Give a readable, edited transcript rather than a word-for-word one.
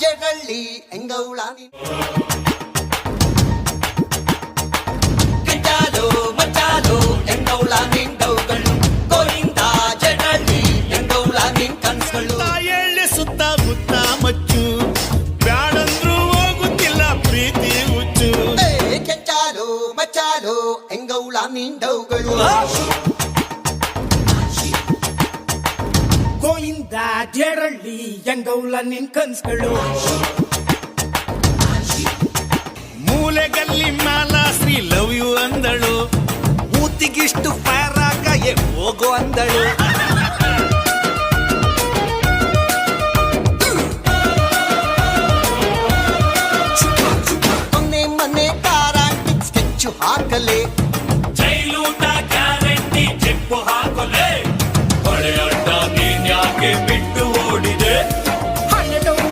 ಜಡಳ್ಳಿ ಎಂಗೌಳ ಕಿಂಚಾಲು ಮಚ್ಚಾಲು ಎಂಗೌಳ ನಿಂಡವುಗಳು ಗೋವಿಂದ ಜಡಳ್ಳಿ ಎಂಗೌಳ ನಿನ್ ಕನ್ಸುಗಳು ಎಳ್ಳೆ ಸುತ್ತ ಮುತ್ತ ಮಚ್ಚು ಬ್ಯಾಡಂದ್ರು ಹೋಗುತ್ತಿಲ್ಲ ಪ್ರೀತಿ ಹುಚ್ಚು ಕೆಂಚಾಲು ಮಚ್ಚಾಲು ಎಂಗೌಳ ನಿಂಡವುಗಳು ಗೋವಿಂದ ಜೇರಳ್ಳಿ ಎಂಗೌಲ ನಿನ್ ಕನ್ಸ್ಗಳು ಮೂಲೆಗಲ್ಲಿ ಮಾಲ ಶ್ರೀ ಲವ್ ಯು ಅಂದಳು ಊತಿಗಿಷ್ಟು ಫೈರ್ ಆಗ ಹೋಗು ಅಂದಳು ಮೊನ್ನೆ ಮನೆ ಕಾರಾಂಟಿಕ್ ಸ್ಕೆಚ್ಚು ಹಾಕಲೆ